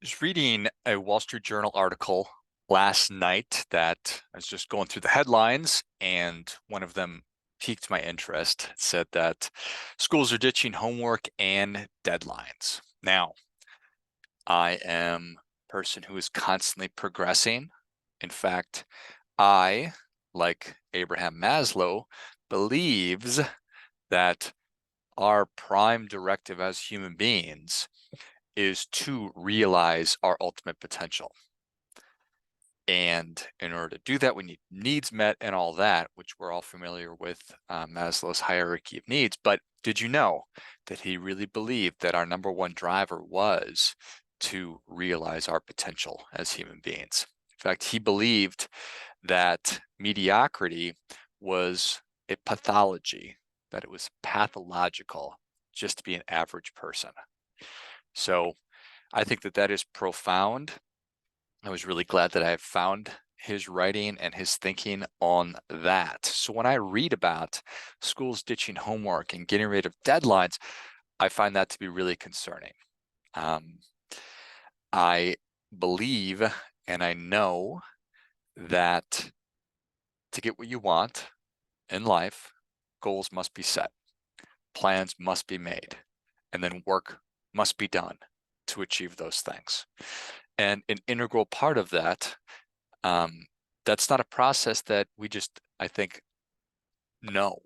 Was reading a Wall Street Journal article last night that I was just going through the headlines, and one of them piqued my interest. It said that schools are ditching homework and deadlines. Now, I am a person who is constantly progressing. In fact, I, like Abraham Maslow, believes that our prime directive as human beings is to realize our ultimate potential. And in order to do that, we need needs met and all that, which we're all familiar with, Maslow's hierarchy of needs. But did you know that he really believed that our number one driver was to realize our potential as human beings? In fact, he believed that mediocrity was a pathology, that it was pathological just to be an average person. So I think that that is profound. I was really glad that I have found his writing and his thinking on that. So when I read about schools ditching homework and getting rid of deadlines, I find that to be really concerning. I believe and I know that to get what you want in life, goals must be set, plans must be made, and then work must be done to achieve those things. And an integral part of that, that's not a process that we just, I think, know.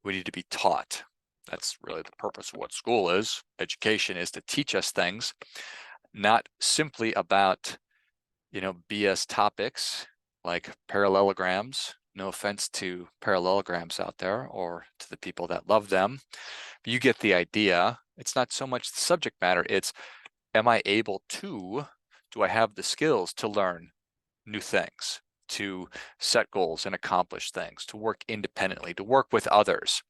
We need to be taught. That's really the purpose of what school is. Education is to teach us things, not simply about, BS topics like parallelograms. No offense to parallelograms out there or to the people that love them, but you get the idea. It's not so much the subject matter, it's am I able to, do I have the skills to learn new things, to set goals and accomplish things, to work independently, to work with others?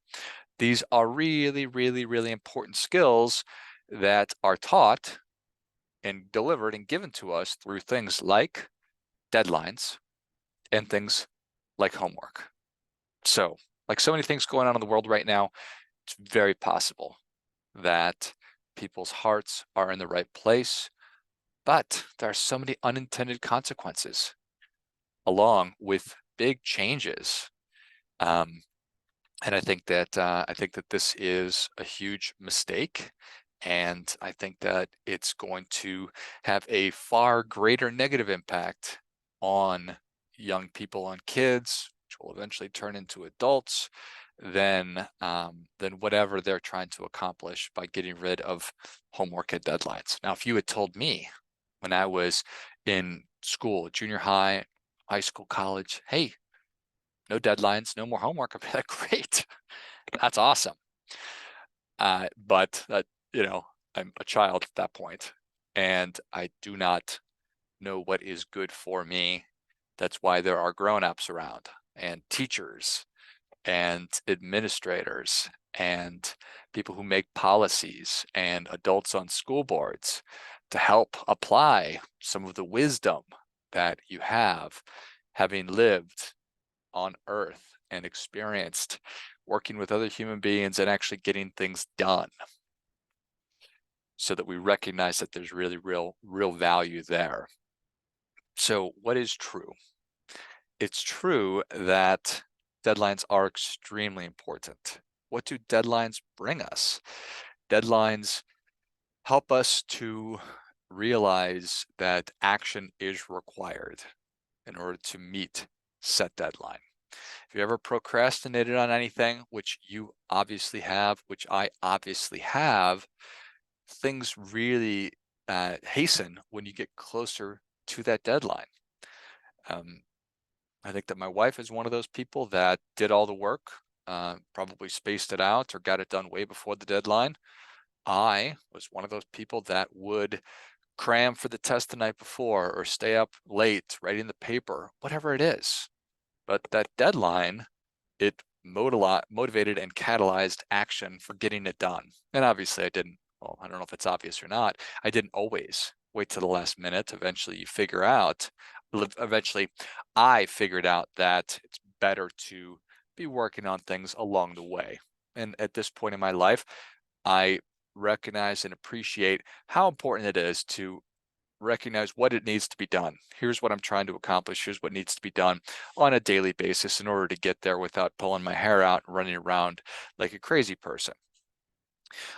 These are really, really, really important skills that are taught and delivered and given to us through things like deadlines and things like homework. So, like so many things going on in the world right now, it's very possible that people's hearts are in the right place, but there are so many unintended consequences along with big changes. And I think that this is a huge mistake, and I think that it's going to have a far greater negative impact on young people, on kids, which will eventually turn into adults, than whatever they're trying to accomplish by getting rid of homework and deadlines. Now, if you had told me when I was in school, junior high, high school, college, hey, no deadlines, no more homework, I'd be like, great, that's awesome. But I'm a child at that point, and I do not know what is good for me. That's why there are grown-ups around, and teachers, and administrators, and people who make policies, and adults on school boards to help apply some of the wisdom that you have, having lived on Earth and experienced working with other human beings and actually getting things done, so that we recognize that there's really real value there. So what is true? It's true that deadlines are extremely important. What do deadlines bring us? Deadlines help us to realize that action is required in order to meet set deadline. If you ever procrastinated on anything, which you obviously have, which I obviously have, things really hasten when you get closer to that deadline. I think that my wife is one of those people that did all the work, probably spaced it out or got it done way before the deadline. I was one of those people that would cram for the test the night before or stay up late writing the paper, whatever it is. But that deadline, it motivated and catalyzed action for getting it done. And obviously I didn't, well, I don't know if it's obvious or not, I didn't always wait to the last minute. Eventually I figured out that it's better to be working on things along the way. And at this point in my life, I recognize and appreciate how important it is to recognize what it needs to be done. Here's what I'm trying to accomplish. Here's what needs to be done on a daily basis in order to get there without pulling my hair out and running around like a crazy person.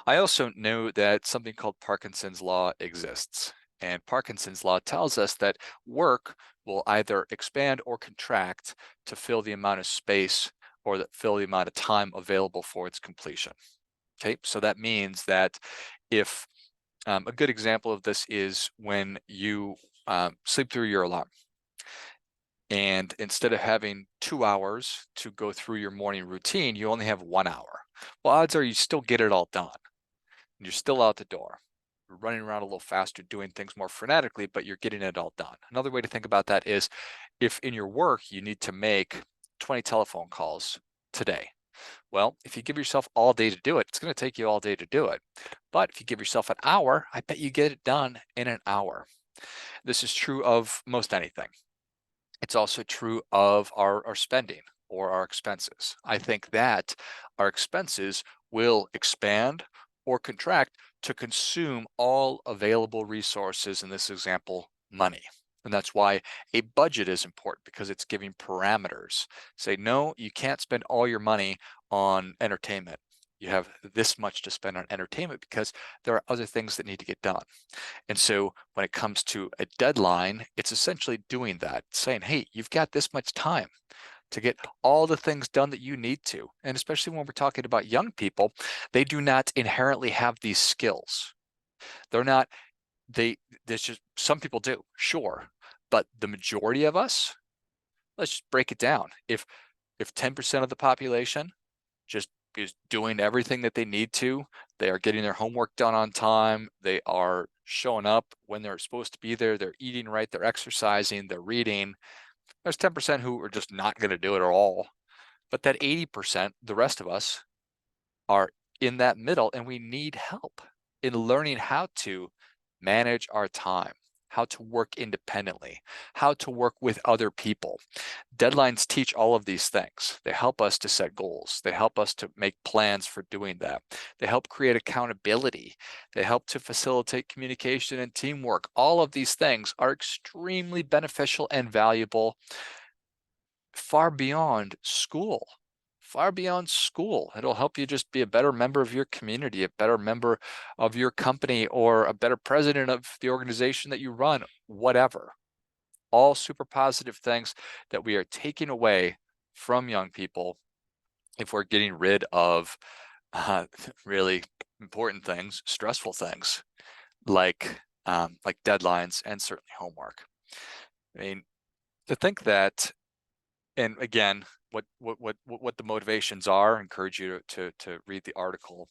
I also knew that something called Parkinson's law exists. And Parkinson's law tells us that work will either expand or contract to fill the amount of space or fill the amount of time available for its completion. Okay, so that means that if a good example of this is when you sleep through your alarm, and instead of having 2 hours to go through your morning routine, you only have 1 hour. Well, odds are you still get it all done. You're still out the door. You're running around a little faster, doing things more frenetically, but you're getting it all done. Another way to think about that is if in your work you need to make 20 telephone calls today. Well, if you give yourself all day to do it, it's going to take you all day to do it. But if you give yourself an hour, I bet you get it done in an hour. This is true of most anything. It's also true of our spending or our expenses. I think that our expenses will expand or contract to consume all available resources, in this example, money. And that's why a budget is important, because it's giving parameters. Say, no, you can't spend all your money on entertainment. You have this much to spend on entertainment because there are other things that need to get done. And so when it comes to a deadline, it's essentially doing that, saying, hey, you've got this much time to get all the things done that you need to. And especially when we're talking about young people, they do not inherently have these skills. They're not, there's just, some people do, sure. But the majority of us, let's just break it down. If 10% of the population just is doing everything that they need to, they are getting their homework done on time, they are showing up when they're supposed to be there, they're eating right, they're exercising, they're reading. There's 10% who are just not going to do it at all. But that 80%, the rest of us, are in that middle, and we need help in learning how to manage our time, how to work independently, how to work with other people. Deadlines teach all of these things. They help us to set goals. They help us to make plans for doing that. They help create accountability. They help to facilitate communication and teamwork. All of these things are extremely beneficial and valuable, far beyond school. Far beyond school. It'll help you just be a better member of your community, a better member of your company, or a better president of the organization that you run, whatever. All super positive things that we are taking away from young people if we're getting rid of really important things, stressful things like deadlines and certainly homework. I mean, to think that, and again, what the motivations are, I encourage you to read the article.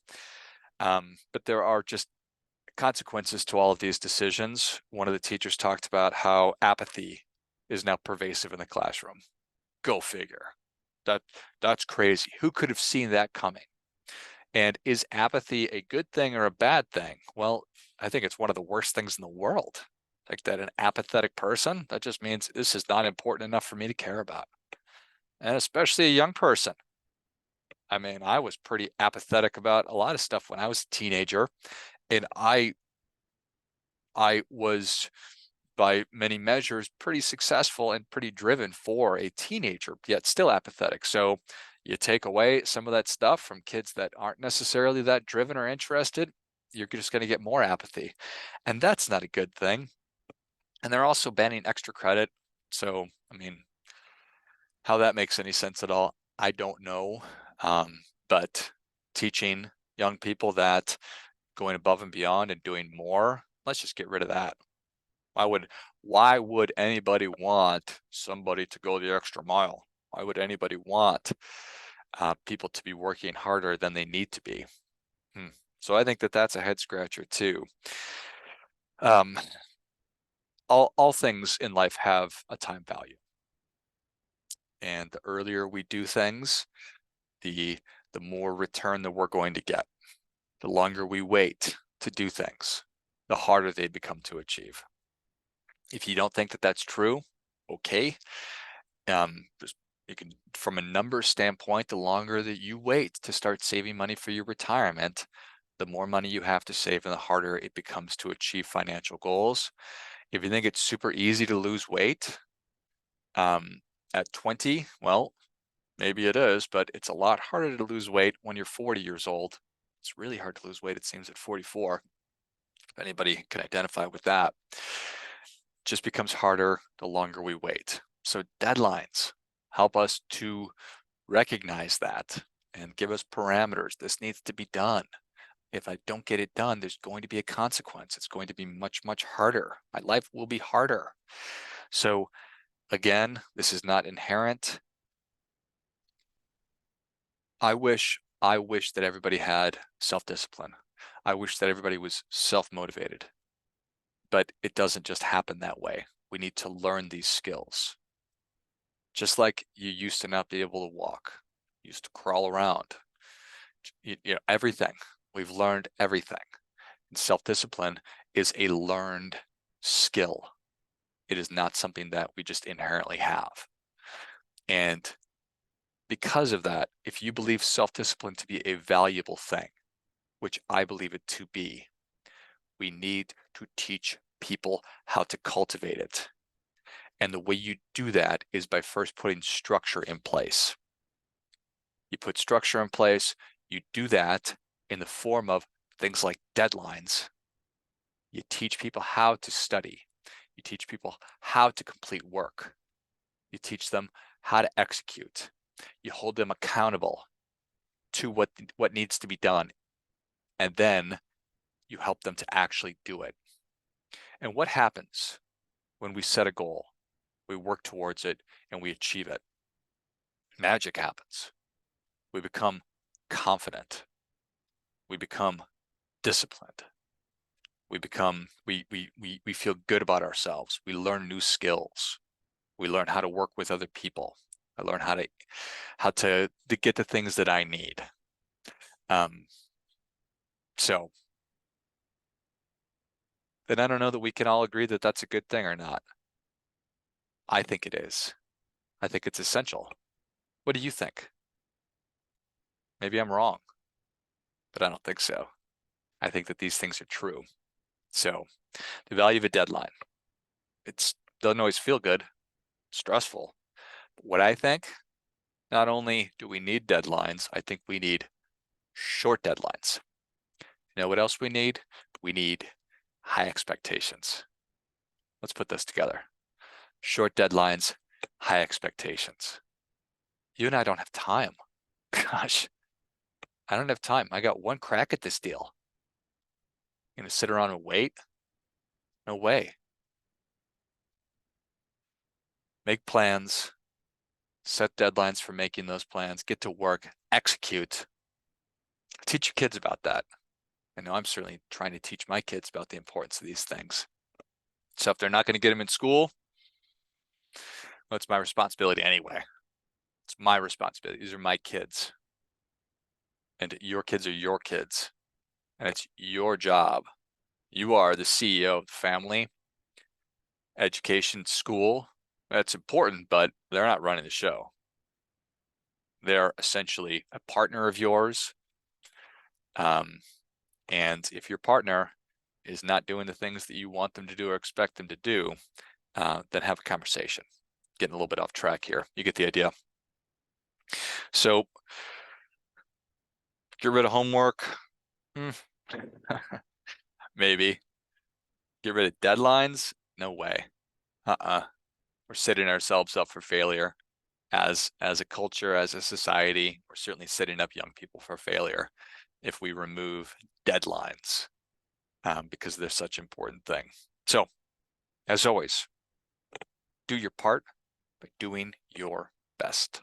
But there are just consequences to all of these decisions. One of the teachers talked about how apathy is now pervasive in the classroom. Go figure. That's crazy. Who could have seen that coming? And is apathy a good thing or a bad thing? Well, I think it's one of the worst things in the world. Like that, an apathetic person, that just means this is not important enough for me to care about. And especially a young person. I mean, I was pretty apathetic about a lot of stuff when I was a teenager, and I was, by many measures, pretty successful and pretty driven for a teenager, yet still apathetic. So you take away some of that stuff from kids that aren't necessarily that driven or interested, you're just going to get more apathy. And that's not a good thing. And they're also banning extra credit. So, I mean, how that makes any sense at all, I don't know. But teaching young people that going above and beyond and doing more, let's just get rid of that. Why would anybody want somebody to go the extra mile? Why would anybody want people to be working harder than they need to be? So I think that that's a head scratcher too. All things in life have a time value. And the earlier we do things, the more return that we're going to get. The longer we wait to do things, the harder they become to achieve. If you don't think that that's true, okay. You can, from a numbers standpoint, the longer that you wait to start saving money for your retirement, the more money you have to save and the harder it becomes to achieve financial goals. If you think it's super easy to lose weight at 20, well, maybe it is, but it's a lot harder to lose weight when you're 40 years old. It's really hard to lose weight, it seems, at 44. If anybody can identify with that, just becomes harder the longer we wait. So deadlines help us to recognize that and give us parameters. This needs to be done. If I don't get it done, there's going to be a consequence. It's going to be much, much harder. My life will be harder. So again, this is not inherent. I wish that everybody had self-discipline. I wish that everybody was self-motivated, but it doesn't just happen that way. We need to learn these skills. Just like you used to not be able to walk, you used to crawl around, everything. We've learned everything. And self-discipline is a learned skill. It is not something that we just inherently have. And because of that, if you believe self-discipline to be a valuable thing, which I believe it to be, we need to teach people how to cultivate it. And the way you do that is by first putting structure in place. You put structure in place, you do that in the form of things like deadlines. You teach people how to study. You teach people how to complete work. You teach them how to execute. You hold them accountable to what needs to be done. And then you help them to actually do it. And what happens when we set a goal, we work towards it, and we achieve it? Magic happens. We become confident. We become disciplined. We feel good about ourselves. We learn new skills. We learn how to work with other people. I learn how to get the things that I need. So then I don't know that we can all agree that that's a good thing or not. I think it is. I think it's essential. What do you think? Maybe I'm wrong, but I don't think so. I think that these things are true. So the value of a deadline. It doesn't always feel good, stressful. But what I think, not only do we need deadlines, I think we need short deadlines. You know what else we need? We need high expectations. Let's put this together. Short deadlines, high expectations. You and I don't have time. Gosh, I don't have time. I got one crack at this deal. I'm gonna sit around and wait? No way. Make plans, set deadlines for making those plans, get to work, execute. Teach your kids about that. I know I'm certainly trying to teach my kids about the importance of these things. So if they're not going to get them in school, well, it's my responsibility anyway. It's my responsibility. These are my kids. And your kids are your kids. And it's your job. You are the CEO of the family. Education, school, that's important, but they're not running the show. They're essentially a partner of yours. And if your partner is not doing the things that you want them to do or expect them to do, then have a conversation. Getting a little bit off track here. You get the idea. So get rid of homework. Maybe. Get rid of deadlines? No way. We're setting ourselves up for failure as a culture, as a society. We're certainly setting up young people for failure if we remove deadlines, because they're such an important thing. So, as always, do your part by doing your best.